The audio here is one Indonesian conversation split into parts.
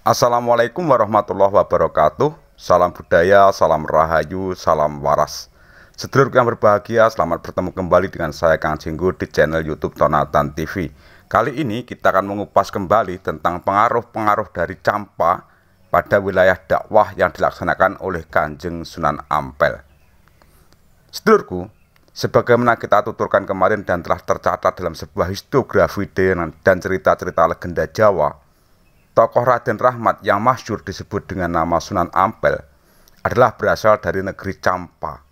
Assalamualaikum warahmatullahi wabarakatuh. Salam budaya, salam rahayu, salam waras. Sedulur yang berbahagia, selamat bertemu kembali dengan saya Kang Jenggo di channel YouTube Tonatan TV. Kali ini kita akan mengupas kembali tentang pengaruh-pengaruh dari campa pada wilayah dakwah yang dilaksanakan oleh Kanjeng Sunan Ampel. Sedulurku, sebagaimana kita tuturkan kemarin dan telah tercatat dalam sebuah histografi dan cerita-cerita legenda Jawa, tokoh Raden Rahmat yang masyhur disebut dengan nama Sunan Ampel adalah berasal dari negeri Campa.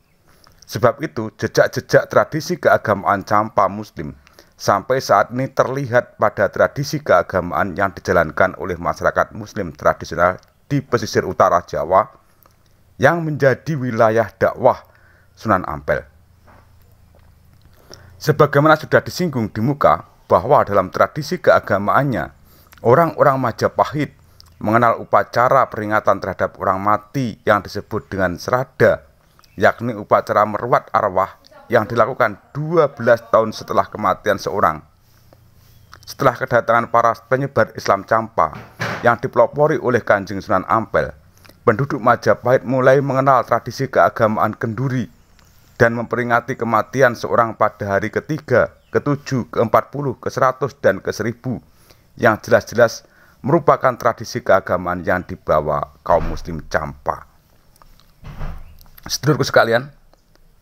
Sebab itu, jejak-jejak tradisi keagamaan Campa Muslim sampai saat ini terlihat pada tradisi keagamaan yang dijalankan oleh masyarakat Muslim tradisional di pesisir utara Jawa yang menjadi wilayah dakwah Sunan Ampel. Sebagaimana sudah disinggung di muka bahwa dalam tradisi keagamaannya, orang-orang Majapahit mengenal upacara peringatan terhadap orang mati yang disebut dengan serada, yakni upacara meruat arwah yang dilakukan 12 tahun setelah kematian seorang. Setelah kedatangan para penyebar Islam Campa yang dipelopori oleh Kanjeng Sunan Ampel, penduduk Majapahit mulai mengenal tradisi keagamaan kenduri dan memperingati kematian seorang pada hari ketiga, ke-7, ke-40, ke-100, dan ke-1000. Yang jelas-jelas merupakan tradisi keagamaan yang dibawa kaum muslim Campa. Sedulurku sekalian,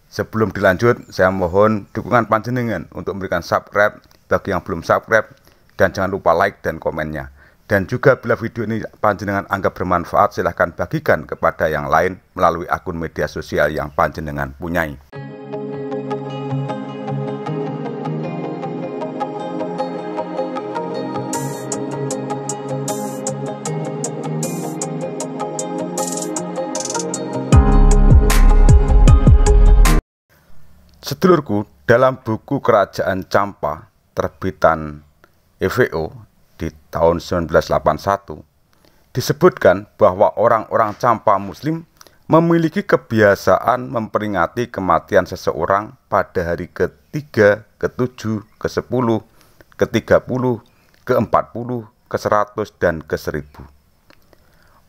sebelum dilanjut saya mohon dukungan panjenengan untuk memberikan subscribe bagi yang belum subscribe, dan jangan lupa like dan komennya. Dan juga bila video ini panjenengan anggap bermanfaat, silahkan bagikan kepada yang lain melalui akun media sosial yang panjenengan punyai. Sedulurku, dalam buku Kerajaan Campa terbitan EVO di tahun 1981 disebutkan bahwa orang-orang Campa Muslim memiliki kebiasaan memperingati kematian seseorang pada hari ke-3, ke-7, ke-10, ke-30, ke-40, ke-100, dan ke-1000.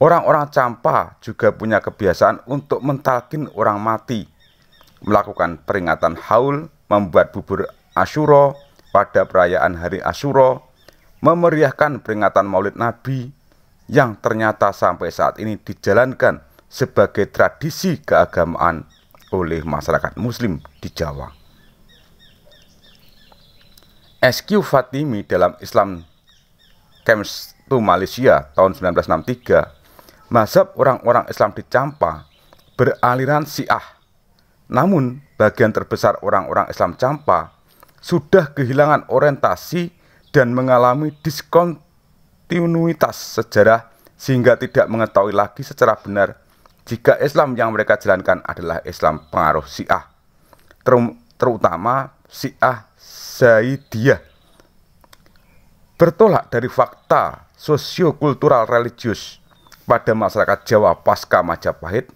Orang-orang Campa juga punya kebiasaan untuk mentalkin orang mati, melakukan peringatan haul, membuat bubur Asyura pada perayaan hari Asyura, memeriahkan peringatan Maulid Nabi yang ternyata sampai saat ini dijalankan sebagai tradisi keagamaan oleh masyarakat Muslim di Jawa. S.Q. Fatimi dalam Islam Camps to Malaysia tahun 1963, mazhab orang-orang Islam di Campa beraliran Syiah. Namun, bagian terbesar orang-orang Islam Campa sudah kehilangan orientasi dan mengalami diskontinuitas sejarah sehingga tidak mengetahui lagi secara benar jika Islam yang mereka jalankan adalah Islam pengaruh Syiah, terutama Syiah Zaidiyah. Bertolak dari fakta sosiokultural religius pada masyarakat Jawa pasca Majapahit,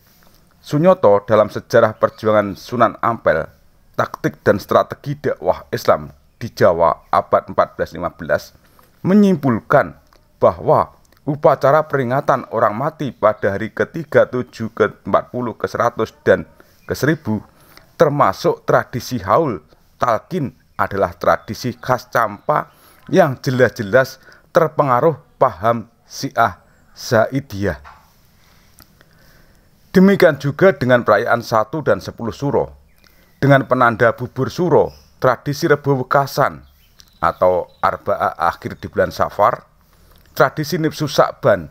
Sunyoto dalam sejarah perjuangan Sunan Ampel, taktik dan strategi dakwah Islam di Jawa abad 14-15 menyimpulkan bahwa upacara peringatan orang mati pada hari ke-3, 7, ke-40, ke-100, dan ke-1000 termasuk tradisi haul talqin adalah tradisi khas Campa yang jelas-jelas terpengaruh paham Syiah Zaidiyah. Demikian juga dengan perayaan 1 dan 10 Suro. Dengan penanda bubur Suro, tradisi Rebo Wekasan atau Arba'ah akhir di bulan Safar, tradisi Nipsu Sa'ban,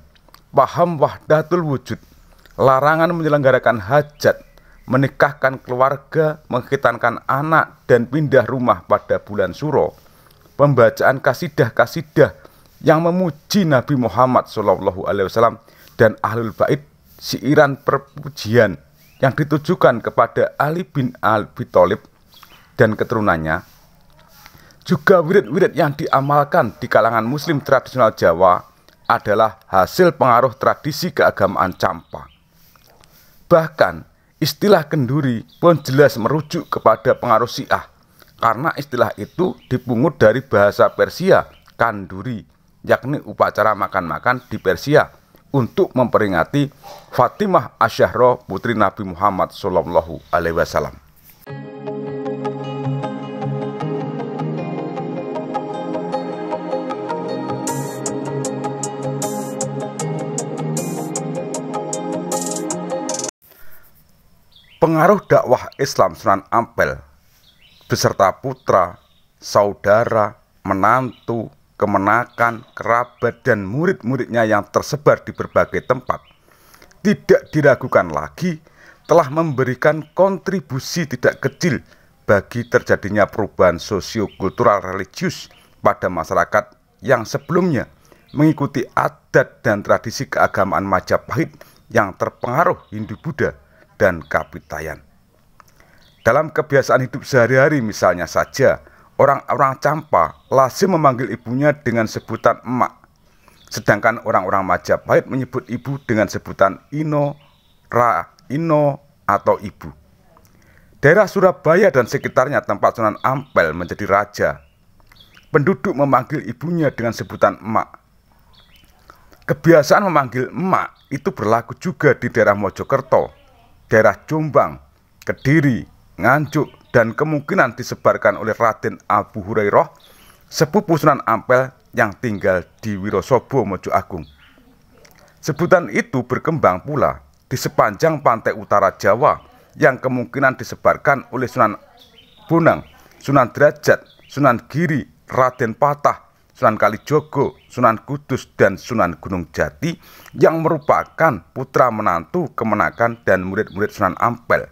paham Wahdatul Wujud, larangan menyelenggarakan hajat, menikahkan keluarga, menghitankan anak, dan pindah rumah pada bulan Suro, pembacaan kasidah-kasidah yang memuji Nabi Muhammad SAW dan Ahlul Bait, siiran perpujian yang ditujukan kepada Ali bin Abi Thalib dan keturunannya, juga wirid-wirid yang diamalkan di kalangan Muslim tradisional Jawa adalah hasil pengaruh tradisi keagamaan Campa. Bahkan istilah kenduri pun jelas merujuk kepada pengaruh Syiah, karena istilah itu dipungut dari bahasa Persia kanduri, yakni upacara makan-makan di Persia untuk memperingati Fatimah Asyahra putri Nabi Muhammad SAW. Pengaruh dakwah Islam Sunan Ampel beserta putra, saudara, menantu, kemenakan, kerabat, dan murid-muridnya yang tersebar di berbagai tempat tidak diragukan lagi telah memberikan kontribusi tidak kecil bagi terjadinya perubahan sosio-kultural religius pada masyarakat yang sebelumnya mengikuti adat dan tradisi keagamaan Majapahit yang terpengaruh Hindu-Buddha dan Kapitayan. Dalam kebiasaan hidup sehari-hari misalnya saja, orang-orang Campa lazim memanggil ibunya dengan sebutan emak, sedangkan orang-orang Majapahit menyebut ibu dengan sebutan ino, ra, ino, atau ibu. Daerah Surabaya dan sekitarnya tempat Sunan Ampel menjadi raja, penduduk memanggil ibunya dengan sebutan emak. Kebiasaan memanggil emak itu berlaku juga di daerah Mojokerto, daerah Jombang, Kediri, Nganjuk, dan kemungkinan disebarkan oleh Raden Abu Hurairah, sepupu Sunan Ampel yang tinggal di Wirosobo, Mojo Agung. Sebutan itu berkembang pula di sepanjang pantai utara Jawa yang kemungkinan disebarkan oleh Sunan Bonang, Sunan Derajat, Sunan Giri, Raden Patah, Sunan Kalijogo, Sunan Kudus, dan Sunan Gunung Jati yang merupakan putra menantu, kemenakan, dan murid-murid Sunan Ampel.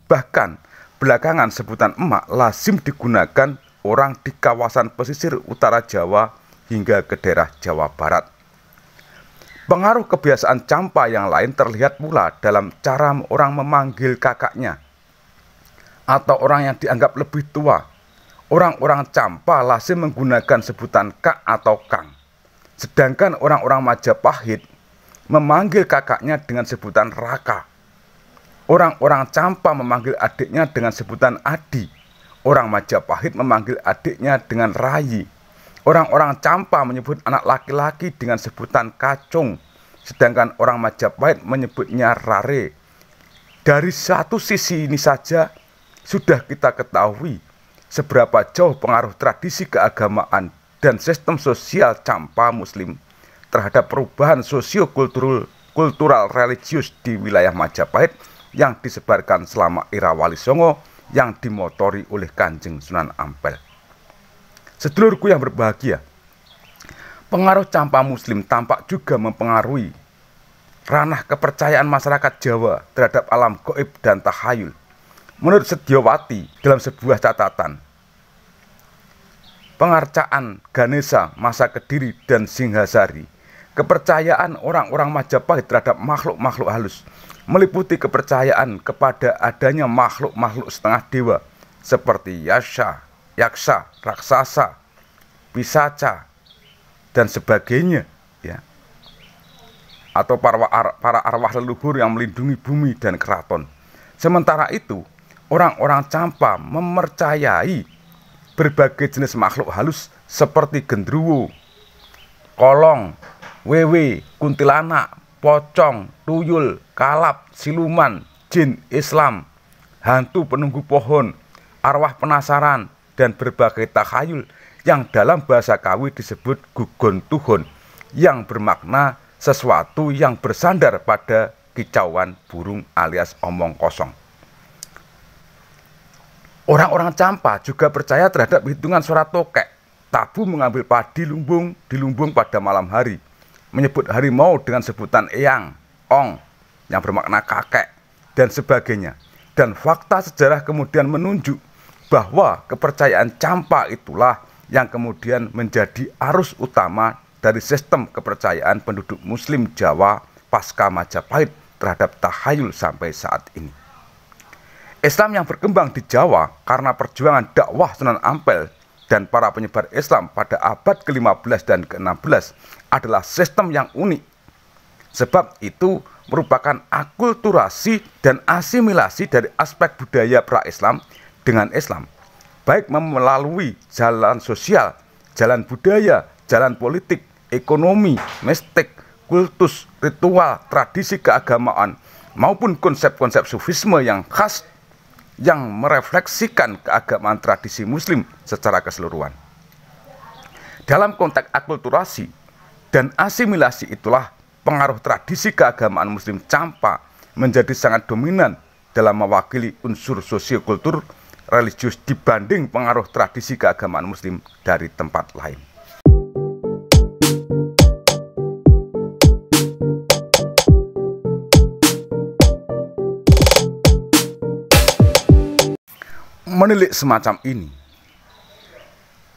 Bahkan belakangan sebutan emak lazim digunakan orang di kawasan pesisir utara Jawa hingga ke daerah Jawa Barat. Pengaruh kebiasaan Campa yang lain terlihat pula dalam cara orang memanggil kakaknya atau orang yang dianggap lebih tua. Orang-orang Campa lazim menggunakan sebutan Kak atau Kang. Sedangkan orang-orang Majapahit memanggil kakaknya dengan sebutan Raka. Orang-orang Campa memanggil adiknya dengan sebutan Adi. Orang Majapahit memanggil adiknya dengan Rayi. Orang-orang Campa menyebut anak laki-laki dengan sebutan Kacung. Sedangkan orang Majapahit menyebutnya Rare. Dari satu sisi ini saja sudah kita ketahui seberapa jauh pengaruh tradisi keagamaan dan sistem sosial Campa Muslim terhadap perubahan sosio-kultural religius di wilayah Majapahit yang disebarkan selama era Wali Songo yang dimotori oleh Kanjeng Sunan Ampel. Sedulurku yang berbahagia, pengaruh Campa Muslim tampak juga mempengaruhi ranah kepercayaan masyarakat Jawa terhadap alam gaib dan tahayul. Menurut Sedyawati dalam sebuah catatan, pengarcaan Ganesha masa Kediri dan Singhasari, kepercayaan orang-orang Majapahit terhadap makhluk-makhluk halus meliputi kepercayaan kepada adanya makhluk-makhluk setengah dewa seperti yaksa, raksasa, pisaca, dan sebagainya, ya, atau para arwah leluhur yang melindungi bumi dan keraton. Sementara itu, orang-orang Campa mempercayai berbagai jenis makhluk halus seperti gendruwo, kolong, wewe, kuntilanak, pocong, tuyul, kalap, siluman, jin Islam, hantu penunggu pohon, arwah penasaran, dan berbagai takhayul yang dalam bahasa Kawi disebut gugon tuhon, yang bermakna sesuatu yang bersandar pada kicauan burung alias omong kosong. Orang-orang Campa juga percaya terhadap hitungan suara tokek, tabu mengambil padi di lumbung pada malam hari, menyebut harimau dengan sebutan eyang, ong, yang bermakna kakek, dan sebagainya. Dan fakta sejarah kemudian menunjuk bahwa kepercayaan Campa itulah yang kemudian menjadi arus utama dari sistem kepercayaan penduduk Muslim Jawa pasca Majapahit terhadap tahayul sampai saat ini. Islam yang berkembang di Jawa karena perjuangan dakwah Sunan Ampel dan para penyebar Islam pada abad ke-15 dan ke-16 adalah sistem yang unik. Sebab itu merupakan akulturasi dan asimilasi dari aspek budaya pra-Islam dengan Islam, baik melalui jalan sosial, jalan budaya, jalan politik, ekonomi, mistik, kultus, ritual, tradisi keagamaan, maupun konsep-konsep sufisme yang khas yang merefleksikan keagamaan tradisi muslim secara keseluruhan. Dalam konteks akulturasi dan asimilasi itulah pengaruh tradisi keagamaan muslim campa menjadi sangat dominan dalam mewakili unsur sosiokultur religius dibanding pengaruh tradisi keagamaan muslim dari tempat lain. Menilik semacam ini,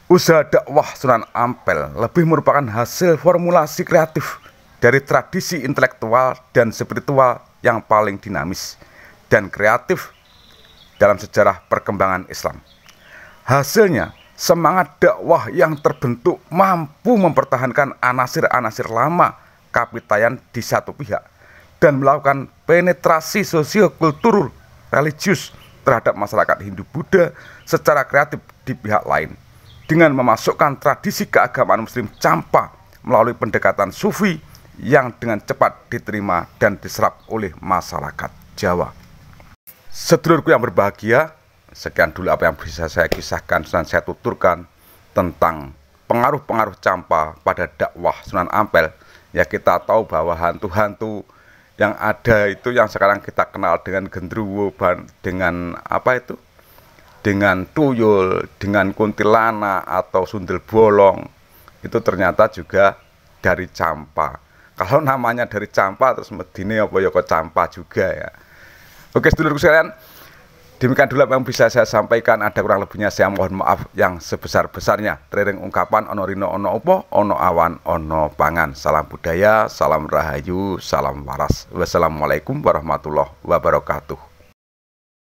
usaha dakwah Sunan Ampel lebih merupakan hasil formulasi kreatif dari tradisi intelektual dan spiritual yang paling dinamis dan kreatif dalam sejarah perkembangan Islam. Hasilnya, semangat dakwah yang terbentuk mampu mempertahankan anasir-anasir lama kapitayan di satu pihak dan melakukan penetrasi sosiokultur religius terhadap masyarakat Hindu-Buddha secara kreatif di pihak lain dengan memasukkan tradisi keagamaan muslim campa melalui pendekatan sufi yang dengan cepat diterima dan diserap oleh masyarakat Jawa. Sedulurku yang berbahagia, sekian dulu apa yang bisa saya kisahkan dan saya tuturkan tentang pengaruh-pengaruh campa pada dakwah Sunan Ampel. Ya, kita tahu bahwa hantu-hantu yang ada itu yang sekarang kita kenal dengan gendruwo, dengan apa itu? Dengan tuyul, dengan kuntilanak atau sundel bolong, itu ternyata juga dari campa. Kalau namanya dari campa terus medine apa ya kok campa juga ya. Oke sedulurku sekalian, demikian dulu apa yang bisa saya sampaikan. Ada kurang lebihnya saya mohon maaf yang sebesar-besarnya. Tereng ungkapan ono rino ono opo, ono awan ono pangan. Salam budaya, salam rahayu, salam waras. Wassalamualaikum warahmatullahi wabarakatuh.